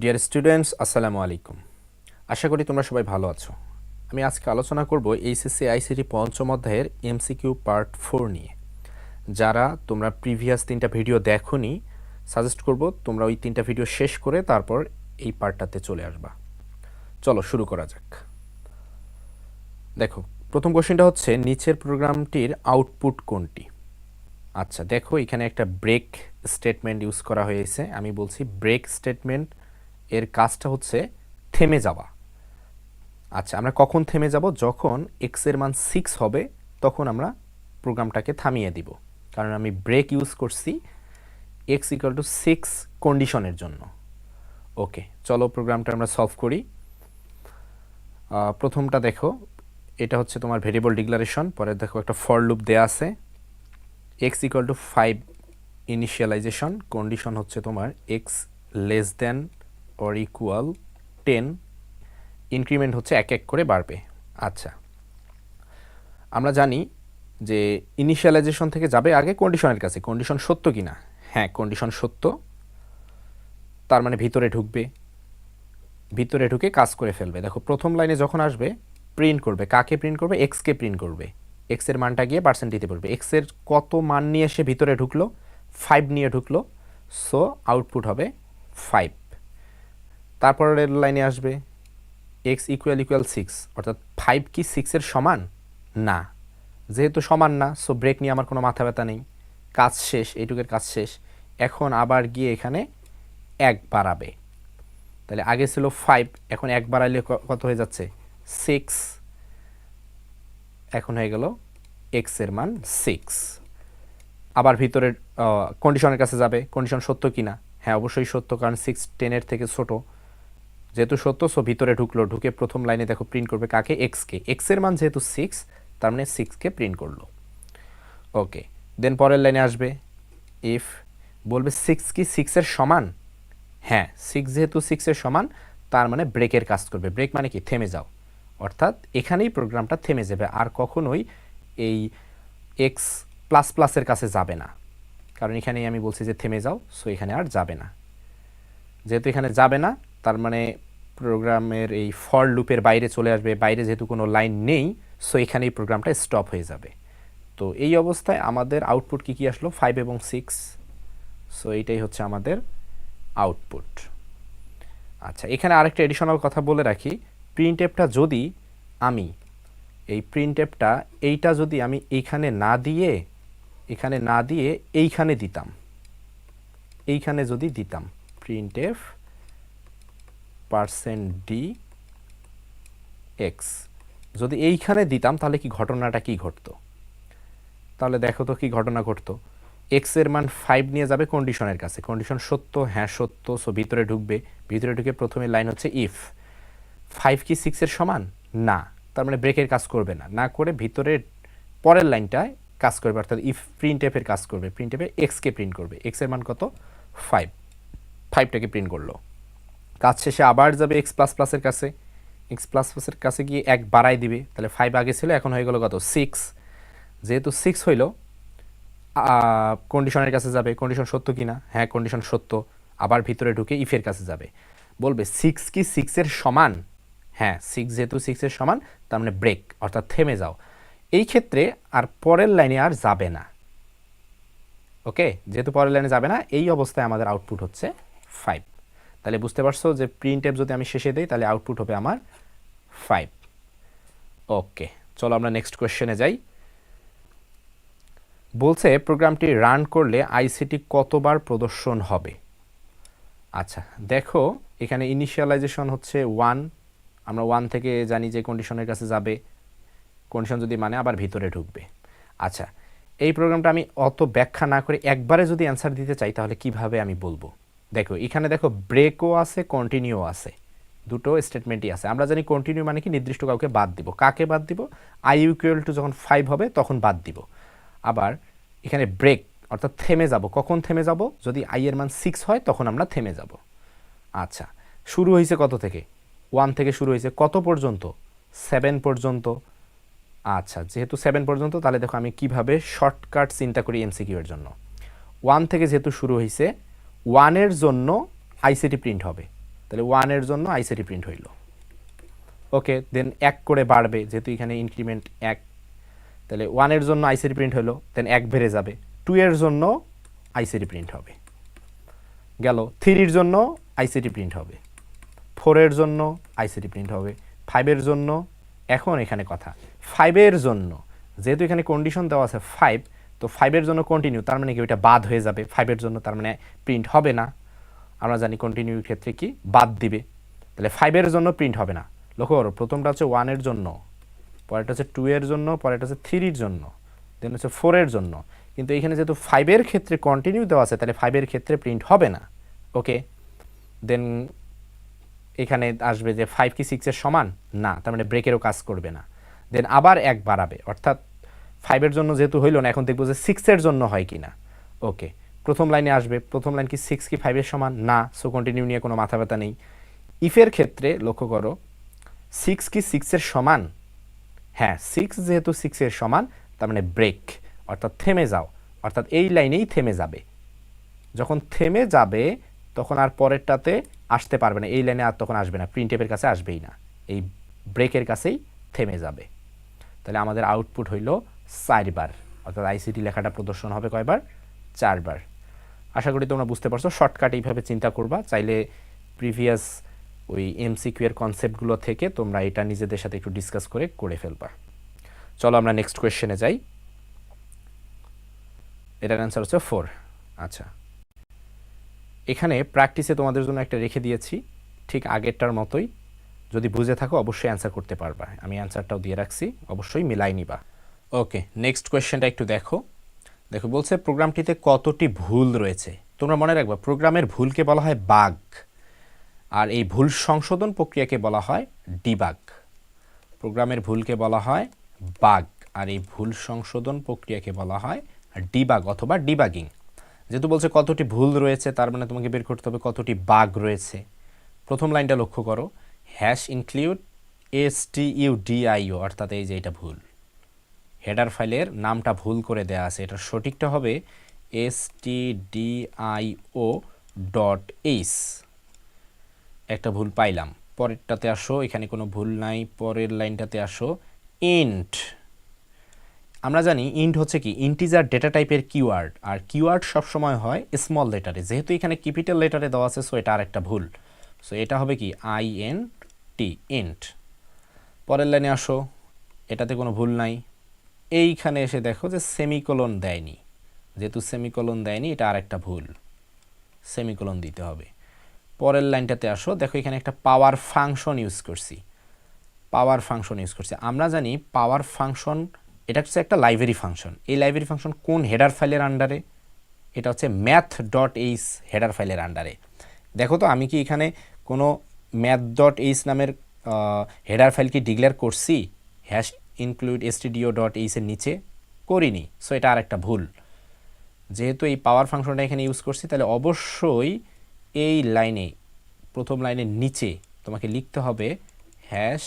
Dear students, আসসালামু আলাইকুম। আশা করি তোমরা সবাই ভালো আছো। আমি আজকে আলোচনা করব এইচএসসি আইসিটি পঞ্চম অধ্যায়ের এমসিকিউ পার্ট 4 নিয়ে। যারা তোমরা প্রিভিয়াস 3টা ভিডিও দেখোনি, সাজেস্ট করব তোমরা ওই 3টা ভিডিও শেষ করে তারপর এই পার্টটাতে চলে আসবা। চলো শুরু করা যাক। দেখো, প্রথম কোশ্চেনটা হচ্ছে নিচের প্রোগ্রামটির আউটপুট কোনটি? আচ্ছা, দেখো এখানে একটা ব্রেক স্টেটমেন্ট ইউজ করা হয়েছে। আমি বলছি ব্রেক স্টেটমেন্ট এর কাজটা হচ্ছে থেমে যাওয়া। আচ্ছা, আমরা কখন থেমে যাব? যখন এক্স এর মান 6 হবে তখন আমরা প্রোগ্রামটাকে থামিয়ে দিব, কারণ আমি ব্রেক ইউজ করছি এক্স ইকুয়াল টু 6 কন্ডিশনের জন্য। ওকে, চলো প্রোগ্রামটা আমরা সলভ করি। প্রথমটা দেখো, এটা হচ্ছে তোমার ভেরিয়েবল ডিক্লারেশন। পরে দেখো একটা ফর লুপ দেয়া আছে। X equal to 5 initialization, condition হচ্ছে তোমার x less than or equal 10, increment হচ্ছে এক এক করে বাড়বে। আচ্ছা, আমরা জানি যে ইনিশিয়ালাইজেশন থেকে যাবে আগে কন্ডিশনের কাছে। কন্ডিশন সত্য কি না? হ্যাঁ, কন্ডিশন সত্য, তার মানে ভিতরে ঢুকবে, ভিতরে ঢুকে কাজ করে ফেলবে। দেখো প্রথম লাইনে যখন আসবে প্রিন্ট করবে, কাকে প্রিন্ট করবে? এক্সকে প্রিন্ট করবে। এক্সের মানটা গিয়ে পার্সেন্ট দিতে পারবে। এক্সের কত মান নিয়ে এসে ভিতরে ঢুকলো? 5 নিয়ে ঢুকলো, সো আউটপুট হবে 5। তারপরের লাইনে আসবে এক্স ইকুয়াল ইকুয়াল 6, অর্থাৎ 5 কি 6-এর সমান? না, যেহেতু সমান না, সো ব্রেক নিয়ে আমার কোনো মাথা ব্যথা নেই, কাজ শেষ, এইটুকের কাজ শেষ। এখন আবার গিয়ে এখানে 1 বাড়াবে, তাহলে আগে ছিল 5, এখন 1 বাড়াইলে কত হয়ে যাচ্ছে? 6, এখন হয়ে গেল এক্স এর মান 6। আবার ভিতরে কন্ডিশনের কাছে যাবে, কন্ডিশন সত্য কি না? হ্যাঁ, অবশ্যই সত্য, কারণ 6 10-এর থেকে ছোট, যেহেতু সত্য সো ভিতরে ঢুকলো, ঢুকে প্রথম লাইনে দেখো প্রিন্ট করবে কাকে? এক্সকে। এক্সের মান যেহেতু 6, তার মানে 6কে প্রিন্ট করলো। ওকে, দেন পরের লাইনে আসবে ইফ, বলবে 6 কি 6-এর সমান? হ্যাঁ, 6 যেহেতু 6-এর সমান, তার মানে ব্রেকের কাজ করবে। ব্রেক মানে কি? থেমে যাও, অর্থাৎ এখানেই প্রোগ্রামটা থেমে যাবে, আর কখনোই এই এক্স প্লাস প্লাসের কাছে যাবে না, কারণ এখানেই আমি বলছি যে থেমে যাও, সো এখানে আর যাবে না। যেহেতু এখানে যাবে না, তার মানে প্রোগ্রামের এই ফর লুপের বাইরে চলে আসবে। বাইরে যেহেতু কোনো লাইন নেই, সো এখানেই প্রোগ্রামটা স্টপ হয়ে যাবে। তো এই অবস্থায় আমাদের আউটপুট কি কি আসলো? 5 এবং 6, সো এইটাই হচ্ছে আমাদের আউটপুট। আচ্ছা, এখানে আরেকটা এডিশনাল কথা বলে রাখি, প্রিন্ট এফটা যদি আমি এই প্রিন্ট এফটা এইটা যদি আমি এইখানে না দিয়ে, এখানে না দিয়ে এইখানে দিতাম, এইখানে যদি দিতাম প্রিন্ট এফ %d এক্স, যদি এইখানে দিতাম তাহলে কি ঘটনাটা কি ঘটতো? তাহলে দেখো তো কি ঘটনা ঘটতো। এক্স এর মান 5 নিয়ে যাবে কন্ডিশনের কাছে, কন্ডিশন সত্য, হ্যাঁ সত্য, সো ভিতরে ঢুকবে। ভিতরে ঢুকে প্রথমে লাইন হচ্ছে ইফ 5 কি 6-এর সমান? না, তার মানে ব্রেকের কাজ করবে না, না করে ভিতরের পরের লাইনটায় কাজ করবে, অর্থাৎ ইফ প্রিন্ট এফের কাজ করবে। প্রিন্ট এফে এক্সকে প্রিন্ট করবে, এক্স এর মান কত? 5, 5টাকে প্রিন্ট করলো। কাজ শেষে আবার যাবে এক্স প্লাস প্লাসের কাছে, এক্স প্লাস প্লাসের কাছে গিয়ে 1 বাড়াই দিবে, তাহলে 5 আগে ছিল, এখন হয়ে গেল কত? 6। যেহেতু 6 হইল, কন্ডিশনের কাছে যাবে, কন্ডিশন সত্য কি না? হ্যাঁ, কন্ডিশন সত্য। আবার ভিতরে ঢুকে ইফের কাছে যাবে, বলবে 6 কি 6-এর সমান? হ্যাঁ, 6 যেহেতু 6-এর সমান, তার মানে ব্রেক, অর্থাৎ থেমে যাও। এই ক্ষেত্রে আর পরের লাইনে আর যাবে না। ওকে, যেহেতু পরের লাইনে যাবে না, এই অবস্থায় আমাদের আউটপুট হচ্ছে 5। তাহলে বুঝতে পারছো যে প্রিন্ট এফ যদি আমি শেষে দিই তাহলে আউটপুট হবে আমার 5। ওকে, চলো আমরা নেক্সট কোয়েশ্চেনে যাই। বলছে প্রোগ্রামটি রান করলে আইসিটি কতবার প্রদর্শন হবে? আচ্ছা, দেখো এখানে ইনিশিয়ালাইজেশন হচ্ছে 1, আমরা 1 থেকে জানি যে কন্ডিশনের কাছে যাবে, কন্ডিশন যদি মানে আবার ভিতরে ঢুকবে। আচ্ছা, এই প্রোগ্রামটা আমি অত ব্যাখ্যা না করে একবারে যদি অ্যান্সার দিতে চাই তাহলে কিভাবে আমি বলবো? দেখো এখানে দেখো ব্রেকও আছে, কন্টিনিউ আছে, দুটো স্টেটমেন্টই আছে। আমরা জানি কন্টিনিউ মানে কি? নির্দিষ্ট কাউকে বাদ দিব। কাকে বাদ দিব? আই ইকুয়াল টু যখন 5 হবে তখন বাদ দিব। আবার এখানে ব্রেক, অর্থাৎ থেমে যাব। কখন থেমে যাব? যদি আই এর মান 6 হয় তখন আমরা থেমে যাব। আচ্ছা, শুরু হয়েছে কত থেকে? 1 থেকে শুরু হয়েছে, কত পর্যন্ত? 7 পর্যন্ত। আচ্ছা, যেহেতু 7 পর্যন্ত, তাহলে দেখো আমি কিভাবে শর্টকাট চিন্তা করি এমসিকিউ এর জন্য। 1 থেকে যেহেতু শুরু হয়েছে, 1-এর জন্য আইসিটি প্রিন্ট হবে, তাহলে 1 এর জন্য আইসিটি প্রিন্ট হইল। ওকে, দেন 1 করে বাড়বে, যেহেতু এখানে ইনক্রিমেন্ট 1, তাহলে 1 এর জন্য আইসিটি প্রিন্ট হলো, দেন 1 বেড়ে যাবে, 2 এর জন্য আইসিটি প্রিন্ট হবে, গেল 3 এর জন্য আইসিটি প্রিন্ট হবে, 4 এর জন্য আইসিটি প্রিন্ট হবে, 5 এর জন্য। এখন এখানে কথা, 5 এর জন্য যেহেতু এখানে কন্ডিশন দেওয়া আছে 5, তো 5 এর জন্য কন্টিনিউ, তার মানে কি ওইটা বাদ হয়ে যাবে, 5 এর জন্য তার মানে প্রিন্ট হবে না। আমরা জানি কন্টিনিউর ক্ষেত্রে কি বাদ দিবে, তাহলে 5 এর জন্য প্রিন্ট হবে না। লক্ষ্য করো, প্রথমটা হচ্ছে 1 এর জন্য, পরেরটা হচ্ছে 2 এর জন্য, পরেরটা হচ্ছে 3 এর জন্য, দেন হচ্ছে 4 এর জন্য। কিন্তু এখানে যেহেতু 5 এর ক্ষেত্রে কন্টিনিউ দেওয়া আছে, তাহলে 5 এর ক্ষেত্রে প্রিন্ট হবে না। ওকে, দেন এখানে আসবে যে 5 কি 6 এর সমান না, তার মানে ব্রেকেরও কাজ করবে না। দেন আবার 1 বাড়াবে, অর্থাৎ 5 এর জন্য যেহেতু হইল না, এখন দেখবো যে 6 এর জন্য হয় কি না। ওকে, প্রথম লাইনে আসবে, প্রথম লাইন কি 6 কি 5 এর সমান না, সো কন্টিনিউ নিয়ে কোনো মাথা ব্যথা নেই। ইফের ক্ষেত্রে লক্ষ্য করো, 6 কি 6 এর সমান, হ্যাঁ 6 যেহেতু 6 এর সমান, তার মানে ব্রেক, অর্থাৎ থেমে যাও, অর্থাৎ এই লাইনেই থেমে যাবে। যখন থেমে যাবে তখন আর পরেরটাতে আসতে পারবে না, এই লাইনে আর তখন আসবে না, প্রিন্টেপের কাছে আসবেই না, এই ব্রেকের কাছেই থেমে যাবে। তাহলে আমাদের আউটপুট হইল 4 বার, অর্থাৎ আইসিটি লেখাটা প্রদর্শন হবে কয়বার, 4 বার। আশা করি তোমরা বুঝতে পারছো, শর্টকাট এইভাবে চিন্তা করবা, চাইলে প্রিভিয়াস ওই এমসিকিউ এর কনসেপ্টগুলো থেকে তোমরা এটা নিজেদের সাথে একটু ডিসকাস করে ফেলবা। চলো আমরা নেক্সট কোয়েশ্চেনে যাই। এটার অ্যান্সার হচ্ছে 4। আচ্ছা, এখানে প্র্যাকটিসে তোমাদের জন্য একটা রেখে দিয়েছি, ঠিক আগেরটার মতোই, যদি বুঝে থাকো অবশ্যই অ্যান্সার করতে পারবা, আমি অ্যান্সারটাও দিয়ে রাখছি, অবশ্যই মিলাই নিবা। ওকে, নেক্সট কোয়েশ্চেনটা একটু দেখো। দেখো বলছে প্রোগ্রামটিতে কতটি ভুল রয়েছে। তোমরা মনে রাখবা, প্রোগ্রামের ভুলকে বলা হয় বাগ, আর এই ভুল সংশোধন প্রক্রিয়াকে বলা হয় ডিবাগ। প্রোগ্রামের ভুলকে বলা হয় বাগ, আর এই ভুল সংশোধন প্রক্রিয়াকে বলা হয় ডিবাগ অথবা ডিবাগিং। যেহেতু বলছে কতটি ভুল রয়েছে, তার মানে তোমাকে বের করতে হবে কতটি বাগ রয়েছে। প্রথম লাইনটা লক্ষ্য করো, হ্যাশ ইনক্লুড STUDIO, অর্থাৎ এই যে এটা ভুল, হেডার ফাইলের নামটা ভুল করে দেয়া আছে, এটা সঠিকটা হবে stdio.h। একটা ভুল পাইলাম। পরেরটাতে আসো, এখানে কোনো ভুল নাই, পরের লাইনটাতে আসো, ইন্ট। আমরা জানি ইন্ট হচ্ছে কি ইন্টিজার ডেটা টাইপের কিওয়ার্ড, আর কিওয়ার্ড সবসময় হয় স্মল লেটারে, যেহেতু এখানে ক্যাপিটাল লেটারে দেওয়া আছে, সো এটা আরেকটা ভুল, সো এটা হবে কি INT, ইন্ট। পরের লাইনে আসো, এটাতে কোনো ভুল নাই। এইখানে এসে দেখো যে সেমিকোলন দেয়নি, যেহেতু সেমিকোলন দেয়নি, এটা আরেকটা ভুল, সেমিকোলন দিতে হবে। পরের লাইনটাতে আসো, দেখো এখানে একটা পাওয়ার ফাংশন ইউজ করছি, পাওয়ার ফাংশন ইউজ করছি। আমরা জানি পাওয়ার ফাংশন এটা হচ্ছে একটা লাইব্রেরি ফাংশন, এই লাইব্রেরি ফাংশন কোন হেডার ফাইলের আন্ডারে, এটা হচ্ছে math.h হেডার ফাইলের আন্ডারে। দেখো তো আমি কি এখানে কোনো math.h নামের হেডার ফাইল কি ডিক্লেয়ার করছি হ্যাশ ইনক্লুড stdio.h এর নিচে? করিনি, সো এটা আরেকটা ভুল। যেহেতু এই পাওয়ার ফাংশনটা এখানে ইউজ করছি, তাহলে অবশ্যই এই লাইনে, প্রথম লাইনের নিচে তোমাকে লিখতে হবে হ্যাশ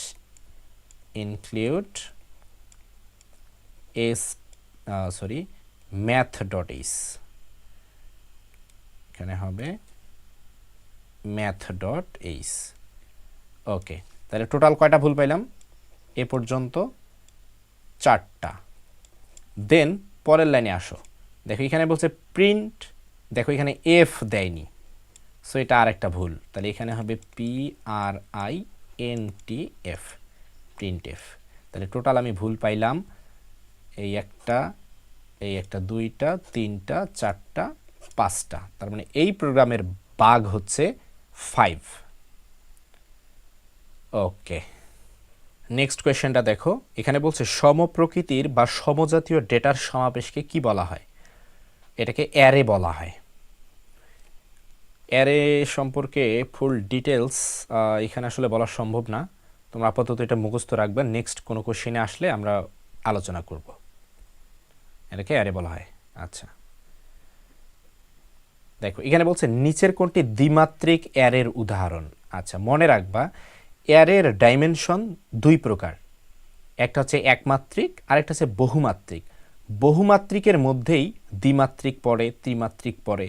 ইনক্লুড math.h, এখানে হবে math.h। ওকে, তাহলে টোটাল কয়টা ভুল পাইলাম এ পর্যন্ত? 4টা। দেন পরের লাইনে আসো, দেখো এখানে বলছে প্রিন্ট, দেখো এখানে এফ দেয়নি, সো এটা আরেকটা ভুল, তাহলে এখানে হবে PRINTF, প্রিন্ট এফ। তাহলে টোটাল আমি ভুল পাইলাম এই একটা, এই একটা, 2টা, 3টা, 4টা, 5টা, তার মানে এই প্রোগ্রামের বাগ হচ্ছে 5। ওকে, নেক্সট কোয়েশ্চেনটা দেখো, এখানে বলছে সমপ্রকৃতির বা সমজাতীয় ডেটার সমাবেশকে কি বলা হয়? এটাকে অ্যারে বলা হয়। অ্যারে সম্পর্কে ফুল ডিটেলস এখানে আসলে বলা সম্ভব না, তোমরা আপাতত এটা মুখস্থ রাখবে, নেক্সট কোনো কোশ্চেনে আসলে আমরা আলোচনা করব। এটাকে অ্যারে বলা হয়। আচ্ছা, দেখো এখানে বলছে নিচের কোনটি দ্বিমাত্রিক অ্যারের উদাহরণ? আচ্ছা, মনে রাখবা অ্যারের ডাইমেনশন 2 প্রকার, একটা হচ্ছে একমাত্রিক আর একটা হচ্ছে বহুমাত্রিক। বহুমাত্রিকের মধ্যেই দ্বিমাত্রিক পড়ে, ত্রিমাত্রিক পড়ে,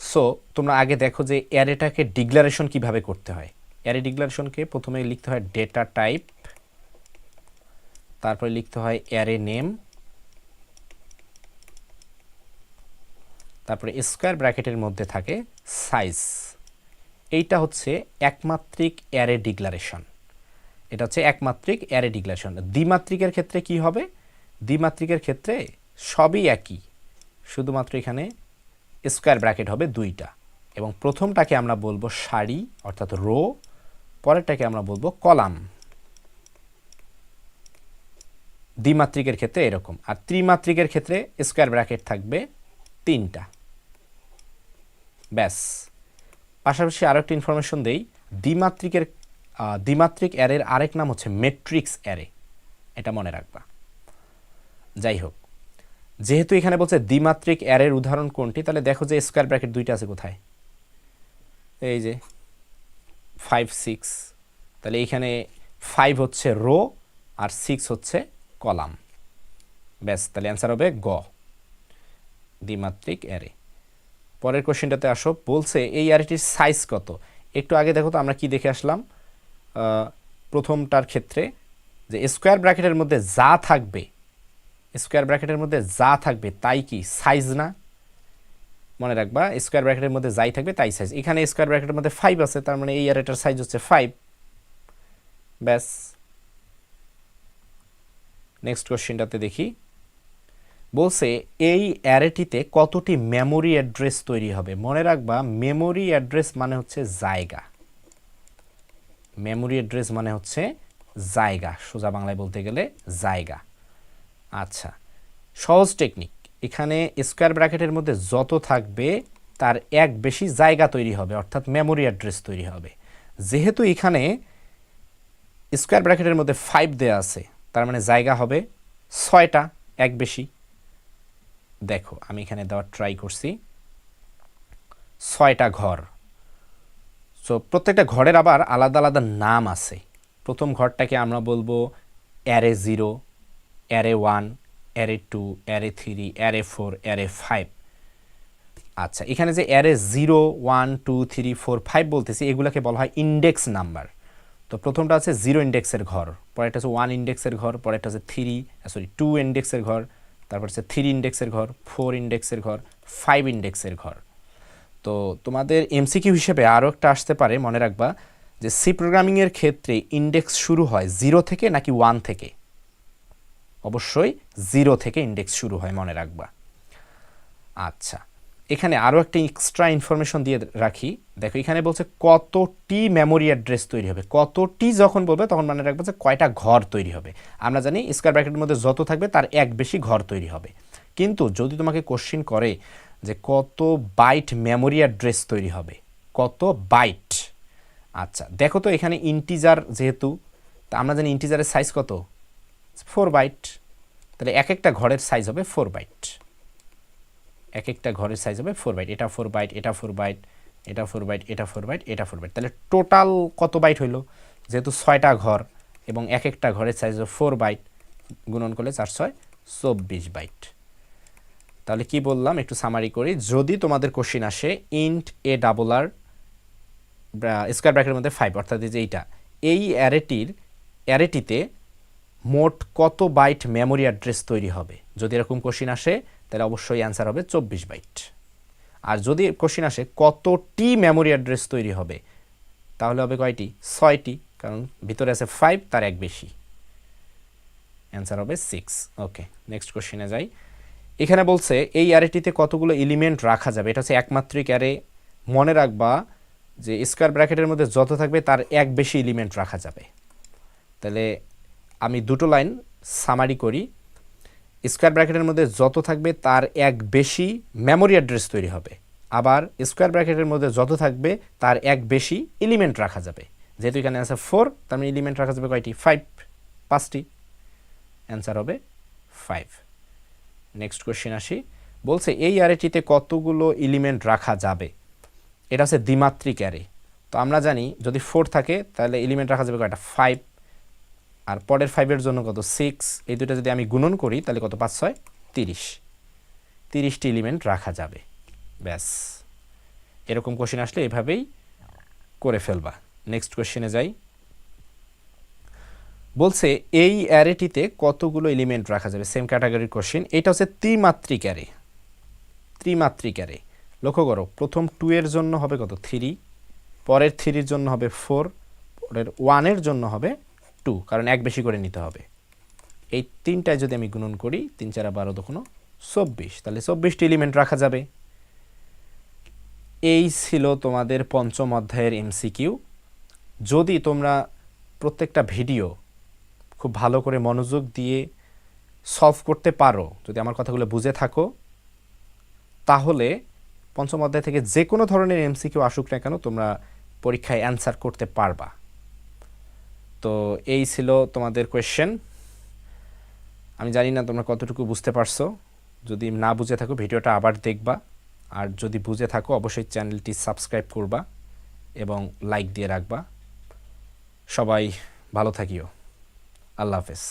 সো তোমরা আগে দেখো যে অ্যারেটাকে ডিক্লারেশন কিভাবে করতে হয়। অ্যারে ডিক্লারেশনকে প্রথমে লিখতে হয় ডেটা টাইপ, তারপরে লিখতে হয় অ্যারে নেম, তারপরে স্কোয়ার ব্র্যাকেটের মধ্যে থাকে সাইজ। এইটা হচ্ছে একমাত্রিক অ্যারে ডিক্লারেশন। এটা হচ্ছে একমাত্রিক অ্যারে ডিক্লারেশন। দ্বিমাত্রিকের ক্ষেত্রে কি হবে? দ্বিমাত্রিকের ক্ষেত্রে সবই একই, শুধুমাত্র এখানে স্কোয়ার ব্র্যাকেট হবে দুইটা, এবং প্রথমটাকে আমরা বলবো সারি অর্থাৎ রো, পরেরটাকে আমরা বলবো কলাম। দ্বিমাত্রিকের ক্ষেত্রে এরকম। আর ত্রিমাত্রিকের ক্ষেত্রে স্কোয়ার ব্র্যাকেট থাকবে তিনটা, ব্যাস। পাশাপাশি আরও একটা ইনফরমেশন দেই, দ্বিমাত্রিক অ্যারের আরেক নাম হচ্ছে ম্যাট্রিক্স অ্যারে, এটা মনে রাখবা। যাই হোক, যেহেতু এখানে বলছে দ্বিমাত্রিক অ্যারের উদাহরণ কোনটি, তাহলে দেখো যে স্কোয়ার ব্র্যাকেট দুইটা আছে কোথায়, এই যে 5 6, তাহলে এইখানে 5 হচ্ছে রো আর 6 হচ্ছে কলাম, ব্যাস। তাহলে অ্যান্সার হবে গ, দ্বিমাত্রিক অ্যারে। পরের কোশ্চেনটাতে আসো, বলছে এই অ্যারেটির সাইজ কত। একটু আগে দেখো তো আমরা কি দেখে আসলাম প্রথমটার ক্ষেত্রে, যে স্কোয়ার ব্র্যাকেটের মধ্যে যা থাকবে, স্কোয়ার ব্র্যাকেটের মধ্যে যা থাকবে তাই কি সাইজ না? মনে রাখবা, স্কোয়ার ব্র্যাকেটের মধ্যে যাই থাকবে তাই সাইজ। এখানে স্কোয়ার ব্র্যাকেটের মধ্যে 5 আছে, তার মানে এই অ্যারেটার সাইজ হচ্ছে 5, ব্যাস। নেক্সট কোশ্চেনটাতে দেখি, বলছে এই অ্যারেটিতে কতটি মেমোরি অ্যাড্রেস তৈরি হবে। মনে রাখবা, মেমোরি অ্যাড্রেস মানে হচ্ছে জায়গা, মেমোরি অ্যাড্রেস মানে হচ্ছে জায়গা, সোজা বাংলায় বলতে গেলে জায়গা। আচ্ছা, সহজ টেকনিক, এখানে স্কোয়ার ব্র্যাকেটের মধ্যে যত থাকবে তার এক বেশি জায়গা তৈরি হবে, অর্থাৎ মেমোরি অ্যাড্রেস তৈরি হবে। যেহেতু এখানে স্কোয়ার ব্র্যাকেটের মধ্যে 5 দেয়া আছে, তার মানে জায়গা হবে 6টা, এক বেশি। দেখো আমি এখানে দেওয়ার ট্রাই করছি, 6টা ঘর। সো প্রত্যেকটা ঘরের আবার আলাদা আলাদা নাম আছে। প্রথম ঘরটাকে আমরা বলবো array 0, array 1, array 2, array 3, array 4, array 5। আচ্ছা, এখানে যে অ্যারে 0 1 2 3 4 5 বলতেছি, এগুলোকে বলা হয় ইন্ডেক্স নাম্বার। তো প্রথমটা আছে 0 ইন্ডেক্সের ঘর, পরেরটা হচ্ছে 1 ইন্ডেক্সের ঘর, পরেরটা হচ্ছে 2 ইন্ডেক্সের ঘর, তারপর হচ্ছে 3 ইন্ডেক্সের ঘর, 4 ইন্ডেক্সের ঘর, 5 ইন্ডেক্সের ঘর। তো তোমাদের এমসিকিউ হিসেবে আরও একটা আসতে পারে, মনে রাখবা যে সি প্রোগ্রামিংয়ের ক্ষেত্রে ইন্ডেক্স শুরু হয় 0 থেকে নাকি 1 থেকে। অবশ্যই 0 থেকে ইন্ডেক্স শুরু হয়, মনে রাখবা। আচ্ছা, এখানে আরও একটা এক্সট্রা ইনফরমেশন দিয়ে রাখি। দেখো এখানে বলছে কতটি মেমোরি অ্যাড্রেস তৈরি হবে। কতটি যখন বলবে তখন মনে রাখবে যে কয়টা ঘর তৈরি হবে। আমরা জানি স্কোয়ার ব্র্যাকেটের মধ্যে যত থাকবে তার এক বেশি ঘর তৈরি হবে। কিন্তু যদি তোমাকে কোশ্চিন করে যে কত বাইট মেমোরি অ্যাড্রেস তৈরি হবে, কত বাইট, আচ্ছা দেখো তো এখানে ইন্টিজার যেহেতু, তা আমরা জানি ইন্টিজারের সাইজ কত, 4 বাইট। তাহলে এক একটা ঘরের সাইজ হবে 4 বাইট, এক একটা ঘরের সাইজ হবে 4 বাইট। এটা 4 বাইট, এটা 4 বাইট, এটা 4 বাইট, এটা 4 বাইট, এটা 4 বাইট। তাহলে টোটাল কত বাইট হইল? যেহেতু 6টা ঘর এবং এক একটা ঘরের সাইজ 4 বাইট, গুণন করলে 4 6 24 বাইট। তাহলে কি বললাম একটু সামারি করি। যদি তোমাদের কোশ্চিন আসে ইন্ট এ ডাবল আর স্কোয়ার ব্র্যাকেটের মধ্যে 5, অর্থাৎ যে এইটা, এই অ্যারেটিতে মোট কত বাইট মেমোরি অ্যাড্রেস তৈরি হবে, যদি এরকম কোশ্চিন আসে তাহলে অবশ্যই অ্যান্সার হবে 24 বাইট। আর যদি কোশ্চিন আসে কতটি মেমোরি অ্যাড্রেস তৈরি হবে, তাহলে হবে কয়টি? 6টি, কারণ ভিতরে আছে 5, তার এক বেশি, অ্যান্সার হবে 6। ওকে, নেক্সট কোশ্চিনে যাই। এখানে বলছে এই অ্যারেটিতে কতগুলো এলিমেন্ট রাখা যাবে। এটা হচ্ছে একমাত্রিক অ্যারে। মনে রাখবা যে স্কোয়ার ব্র্যাকেটের মধ্যে যত থাকবে তার এক বেশি এলিমেন্ট রাখা যাবে। তাহলে আমি দুটো লাইন সামারি করি। স্কোয়ার ব্র্যাকেটের মধ্যে যত থাকবে তার এক বেশি মেমোরি অ্যাড্রেস তৈরি হবে, আবার স্কোয়ার ব্র্যাকেটের মধ্যে যত থাকবে তার এক বেশি এলিমেন্ট রাখা যাবে। যেহেতু এখানে আছে 4, তার মানে এলিমেন্ট রাখা যাবে কয়টি? 5টি, অ্যান্সার হবে 5। নেক্সট কোশ্চেন আসি। বলছে এই অ্যারেটিতে কতগুলো এলিমেন্ট রাখা যাবে। এটা হচ্ছে দ্বিমাত্রিক অ্যারে। তো আমরা জানি যদি 4 থাকে তাহলে এলিমেন্ট রাখা যাবে কয়টা? 5, আর পরের 5-এর জন্য কত? 6। এই দুটো যদি আমি গুণন করি তাহলে কত? 5 6 30, 30টি এলিমেন্ট রাখা যাবে, ব্যাস। এরকম কোশ্চেন আসলে এভাবেই করে ফেলবা। নেক্সট কোশ্চেনে যাই। বলছে এই অ্যারেটিতে কতগুলো এলিমেন্ট রাখা যাবে, সেম ক্যাটাগরির কোশ্চেন। এটা হচ্ছে ত্রিমাত্রিক অ্যারে, ত্রিমাত্রিক অ্যারে। লক্ষ্য করো প্রথম 2 এর জন্য হবে কত 3, পরের 3-র জন্য হবে 4, পরের 1-এর জন্য হবে 2, কারণ এক বেশি করে নিতে হবে। এই তিনটায় যদি আমি গুণন করি 3 4 12 দুগুণ 24, তাহলে 24টি এলিমেন্ট রাখা যাবে। এই ছিল তোমাদের পঞ্চম অধ্যায়ের এমসিকিউ। যদি তোমরা প্রত্যেকটা ভিডিও খুব ভালো করে মনোযোগ দিয়ে সলভ করতে পারো, যদি আমার কথাগুলো বুঝে থাকো, তাহলে পঞ্চম অধ্যায় থেকে যে কোনো ধরনের এমসিকিউ আসুক না কেন তোমরা পরীক্ষায় অ্যান্সার করতে পারবা। তো এই ছিল তোমাদের কোয়েশ্চেন। আমি জানি না তোমরা কতটুকু বুঝতে পারছো। যদি না বুঝে থাকো ভিডিওটা আবার দেখবা, আর যদি বুঝে থাকো অবশ্যই চ্যানেলটি সাবস্ক্রাইব করবা এবং লাইক দিয়ে রাখবা। সবাই ভালো থাকিও। আল্লাহ হাফেজ।